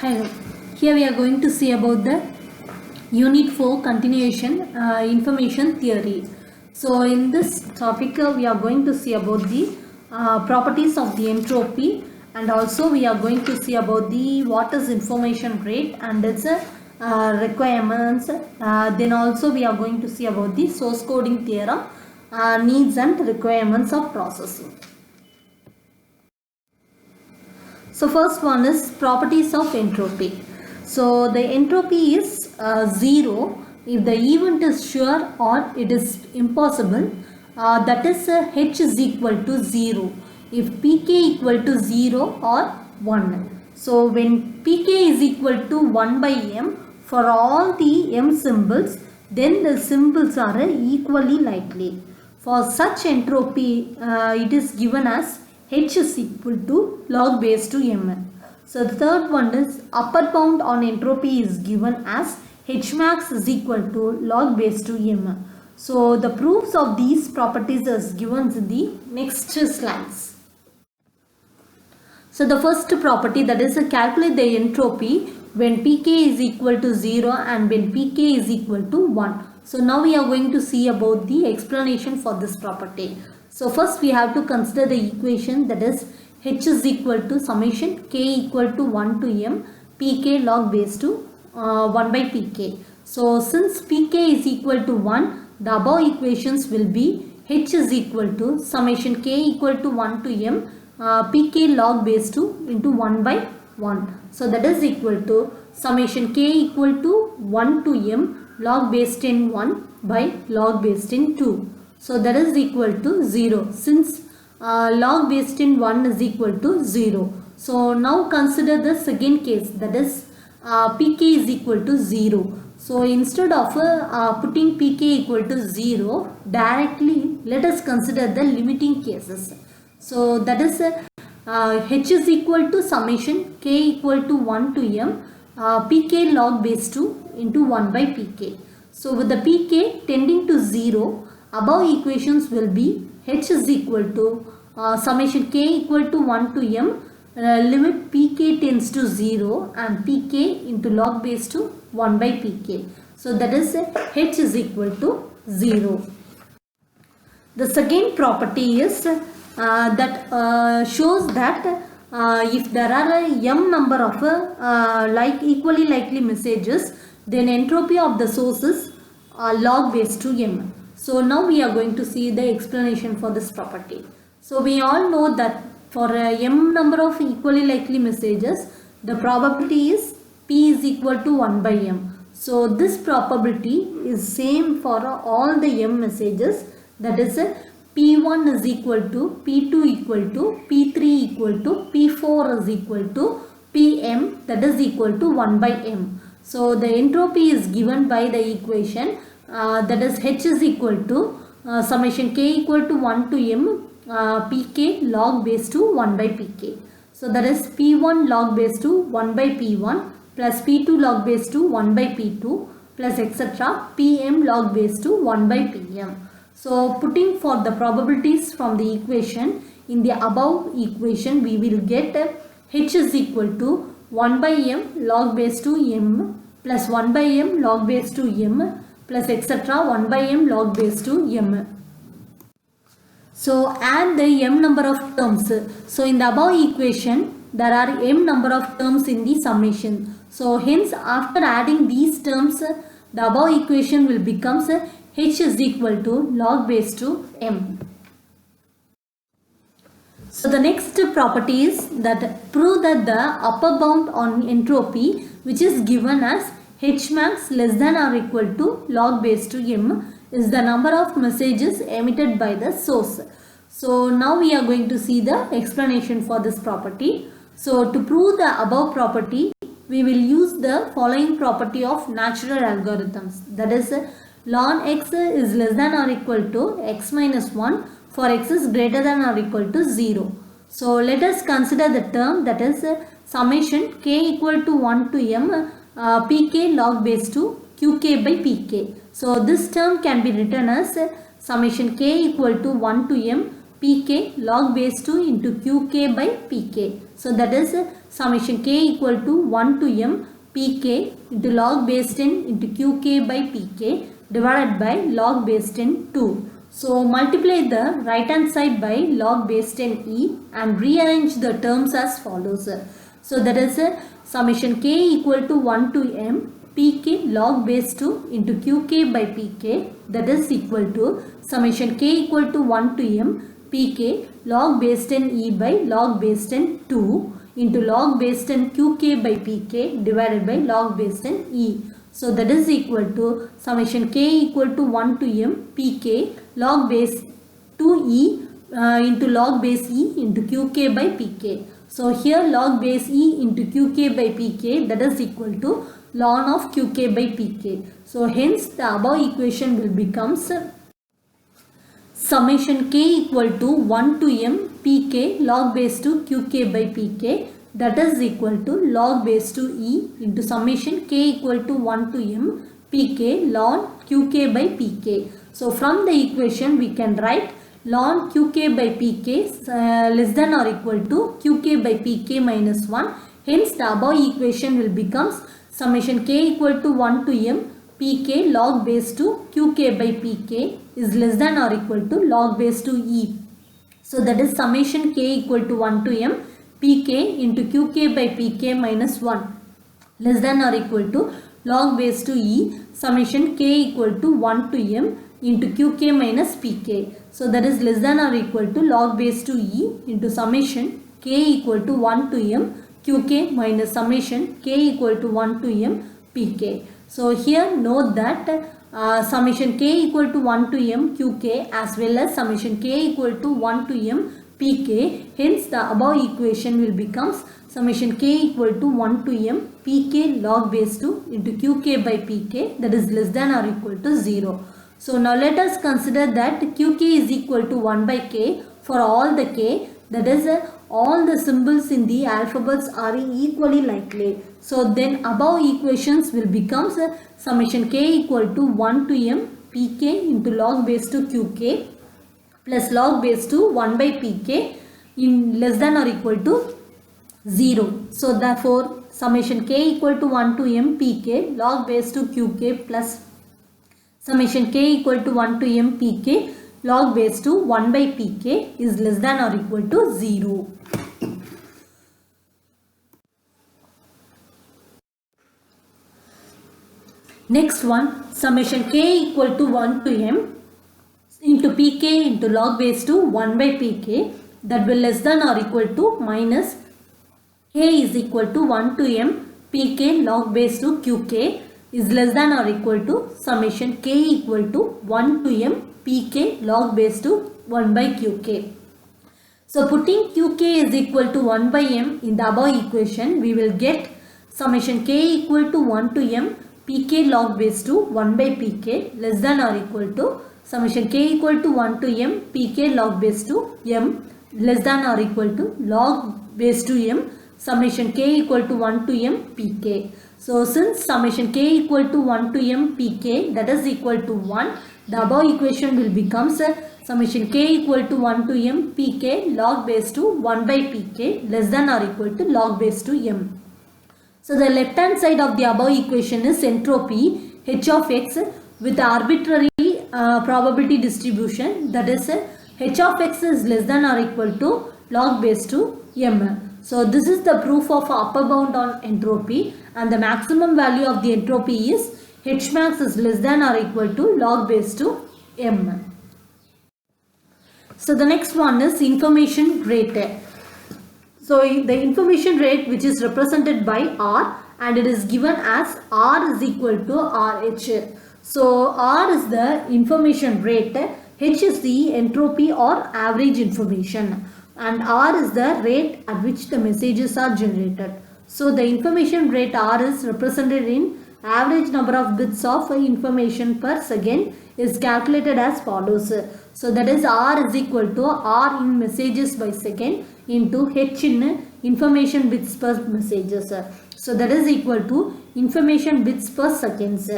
Hello. Here we are going to see about the Unit 4 continuation information theory. So in this topic we are going to see about the properties of the entropy, and also we are going to see about the what is information rate and its requirements. Then also we are going to see about the source coding theorem, needs and requirements of processing. So first one is properties of entropy. So the entropy is 0 if the event is sure or it is impossible. That is H is equal to 0 if Pk equal to 0 or 1. So when Pk is equal to 1 by m for all the m symbols, then the symbols are equally likely. For such entropy, it is given as H is equal to log base to m. So the third one is upper bound on entropy is given as H max is equal to log base to m. So the proofs of these properties is given in the next slides. So the first property, that is calculate the entropy when Pk is equal to 0 and when Pk is equal to 1. So now we are going to see about the explanation for this property. So first we have to consider the equation, that is H is equal to summation k equal to 1 to m Pk log base to 1 by Pk. So since Pk is equal to 1, the above equations will be H is equal to summation k equal to 1 to m Pk log base 2 into 1 by 1. So that is equal to summation k equal to 1 to m log base 10 1 by log base 10 2. So that is equal to 0 since log base 10 1 is equal to 0. So now consider the second case, that is Pk is equal to 0. So instead of putting Pk equal to 0, directly let us consider the limiting cases. So that is H is equal to summation k equal to 1 to m Pk log base 2 into 1 by Pk. So with the Pk tending to 0, above equations will be H is equal to summation k equal to 1 to m limit Pk tends to 0 and Pk into log base to 1 by Pk. So that is H is equal to 0. The second property is that shows that if there are a m number of like equally likely messages, then entropy of the source is log base to m. So now we are going to see the explanation for this property. So we all know that for m number of equally likely messages, the probability is p is equal to 1 by m. So this probability is same for all the m messages, that is p1 is equal to p2 equal to p3 equal to p4 is equal to pm, that is equal to 1 by m. So the entropy is given by the equation, that is H is equal to summation k equal to 1 to m Pk log base to 1 by Pk. So that is P1 log base to 1 by P1 plus P2 log base to 1 by P2 plus etc. Pm log base to 1 by Pm. So putting for the probabilities from the equation in the above equation, we will get H is equal to 1 by m log base to m plus 1 by m log base to m plus etc. 1 by m log base to m. So add the m number of terms. So in the above equation, there are m number of terms in the summation. So hence after adding these terms, the above equation will become H is equal to log base to m. So the next property is that prove that the upper bound on entropy, which is given as H max less than or equal to log base to m, is the number of messages emitted by the source. So now we are going to see the explanation for this property. So to prove the above property, we will use the following property of natural algorithms, that is ln x is less than or equal to x minus 1 for x is greater than or equal to 0. So let us consider the term, that is summation k equal to 1 to m Pk log base to Qk by Pk. So this term can be written as summation k equal to 1 to m Pk log base 2 into Qk by Pk. So that is summation k equal to 1 to m pk into log base 10 into qk by pk divided by log base 10 2. So multiply the right hand side by log base 10 e and rearrange the terms as follows. So that is summation k equal to 1 to m pk log base 2 into qk by pk, that is equal to summation k equal to 1 to m pk log base 10 e by log base 10 2 into log base 10 qk by pk divided by log base 10 e. So that is equal to summation k equal to 1 to m pk log base 2 e into log base e into qk by pk. So here log base e into qk by pk, that is equal to ln of qk by pk. So hence the above equation will becomes summation k equal to 1 to m pk log base 2 qk by pk, that is equal to log base 2 e into summation k equal to 1 to m pk ln qk by pk. So from the equation we can write ln qk by pk less than or equal to qk by pk minus 1. Hence the above equation will becomes summation k equal to 1 to m pk log base 2 qk by pk is less than or equal to log base 2 e. So that is summation k equal to 1 to m pk into qk by pk minus 1 less than or equal to log base 2 e summation k equal to 1 to m into qk minus pk. So that is less than or equal to log base 2 e into summation k equal to 1 to m qk minus summation k equal to 1 to m pk. So here note that summation k equal to 1 to m qk as well as summation k equal to 1 to m pk. Hence the above equation will becomes summation k equal to 1 to m pk log base 2 into qk by pk, that is less than or equal to 0. So now let us consider that qk is equal to 1 by k for all the k, that is all the symbols in the alphabets are equally likely. So then above equations will becomes summation k equal to 1 to m pk into log base 2 qk plus log base 2 1 by pk in less than or equal to 0. So therefore summation k equal to 1 to m pk log base 2 qk plus summation k equal to 1 to m pk log base 2 1 by pk is less than or equal to 0. Next one, summation k equal to 1 to m into pk into log base 2 1 by pk, that will less than or equal to minus k is equal to 1 to m pk log base 2 qk is less than or equal to summation k equal to 1 to m pk log base 2 1 by qk. So putting qk is equal to 1 by m in the above equation, we will get summation k equal to 1 to m pk log base 2 1 by pk less than or equal to summation k equal to 1 to m pk log base 2 m less than or equal to log base 2 m summation k equal to 1 to m pk. So since summation k equal to 1 to m pk, that is equal to 1, the above equation will become summation k equal to 1 to m pk log base 2 1 by pk less than or equal to log base 2 m. So the left hand side of the above equation is entropy h of x with arbitrary probability distribution, that is h of x is less than or equal to log base 2 m. So this is the proof of upper bound on entropy, and the maximum value of the entropy is h max is less than or equal to log base 2 m. So the next one is information rate. So the information rate which is represented by R, and it is given as R is equal to RH. So R is the information rate, H is the entropy or average information, and R is the rate at which the messages are generated. So the information rate R is represented in average number of bits of information per second is calculated as follows. So that is R is equal to R in messages by second into H in information bits per messages. So that is equal to information bits per seconds.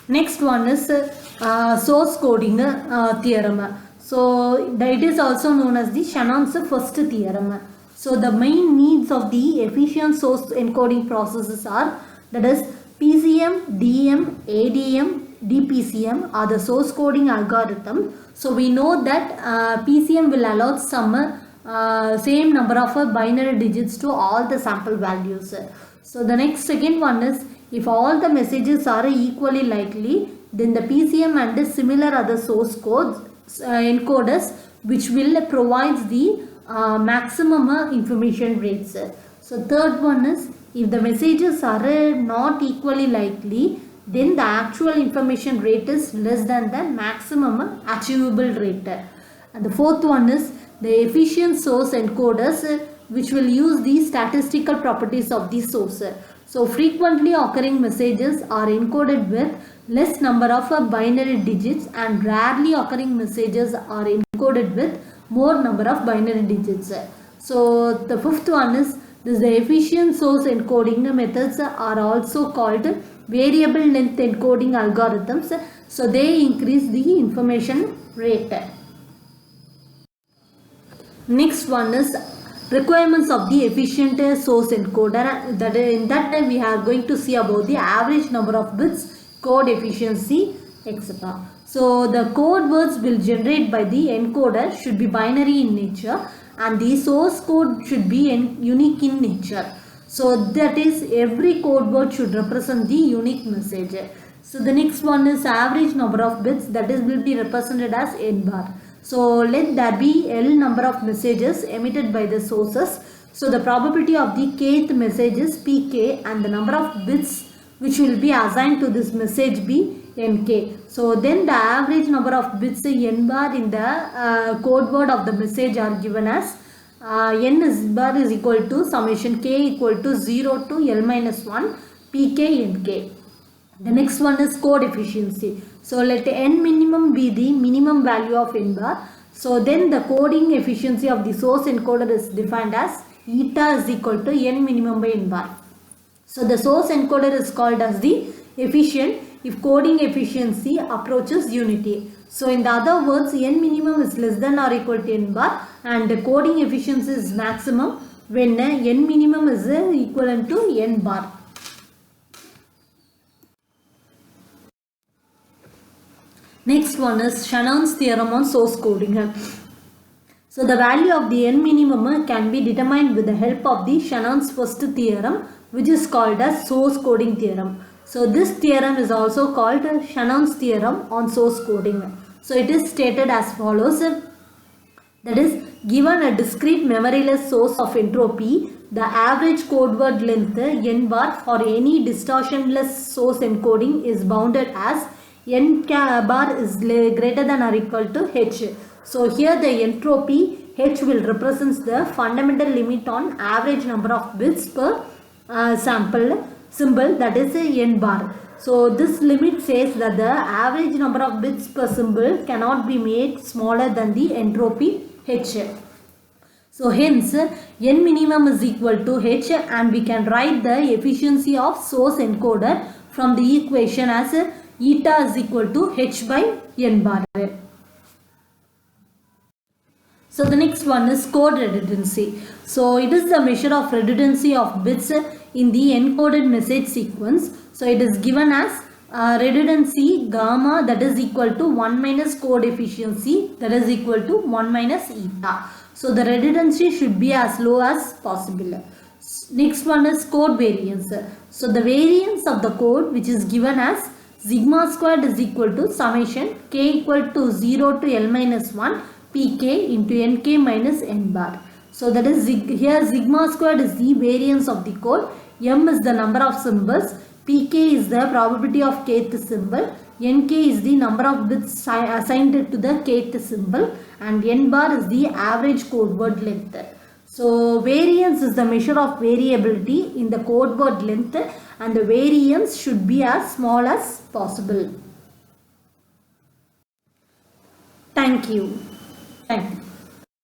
Next one is source coding theorem. So it is also known as the Shannon's first theorem. So the main needs of the efficient source encoding processes are, that is PCM, DM, ADM, DPCM are the source coding algorithm. So we know that PCM will allow some same number of binary digits to all the sample values. So the second one is, if all the messages are equally likely, then the PCM and similar other source codes encoders which will provide the maximum information rates. So third one is, if the messages are not equally likely, then the actual information rate is less than the maximum achievable rate. And the fourth one is the efficient source encoders which will use the statistical properties of the source. So frequently occurring messages are encoded with less number of binary digits, and rarely occurring messages are encoded with more number of binary digits. So the fifth one is, the efficient source encoding methods are also called variable length encoding algorithms. So they increase the information rate. Next one is requirements of the efficient source encoder. That in that time we are going to see about the average number of bits, code efficiency, etc. So the code words will generate by the encoder should be binary in nature, and the source code should be unique in nature. So that is, every code word should represent the unique message. So the next one is average number of bits, that is will be represented as n bar. So let there be L number of messages emitted by the sources. So the probability of the kth message is Pk, and the number of bits which will be assigned to this message be Nk. So then the average number of bits n bar in the code word of the message are given as n bar is equal to summation k equal to 0 to L minus 1 Pk Nk. The next one is code efficiency. So let n minimum be the minimum value of n bar. So then the coding efficiency of the source encoder is defined as eta is equal to n minimum by n bar. So the source encoder is called as the efficient if coding efficiency approaches unity. So in the other words, n minimum is less than or equal to n bar, and the coding efficiency is maximum when n minimum is equivalent to n bar. Next one is Shannon's theorem on source coding. So the value of the n minimum can be determined with the help of the Shannon's first theorem, which is called as source coding theorem. So this theorem is also called Shannon's theorem on source coding. So it is stated as follows. That is, given a discrete memoryless source of entropy, the average code word length n bar for any distortionless source encoding is bounded as n bar is greater than or equal to h. So here the entropy h will represent the fundamental limit on average number of bits per sample symbol, that is n bar. So this limit says that the average number of bits per symbol cannot be made smaller than the entropy h. So hence n minimum is equal to h, and we can write the efficiency of source encoder from the equation as eta is equal to h by n bar. So the next one is code redundancy. So it is the measure of redundancy of bits in the encoded message sequence. So it is given as redundancy gamma, that is equal to 1 minus code efficiency, that is equal to 1 minus eta. So the redundancy should be as low as possible. Next one is code variance. So the variance of the code which is given as sigma squared is equal to summation k equal to 0 to L minus 1 Pk into Nk minus n bar. So that is here sigma squared is the variance of the code, m is the number of symbols, Pk is the probability of kth symbol, Nk is the number of bits assigned to the kth symbol, and n bar is the average code word length. So variance is the measure of variability in the code word length, and the variance should be as small as possible. Thank you. Thank you.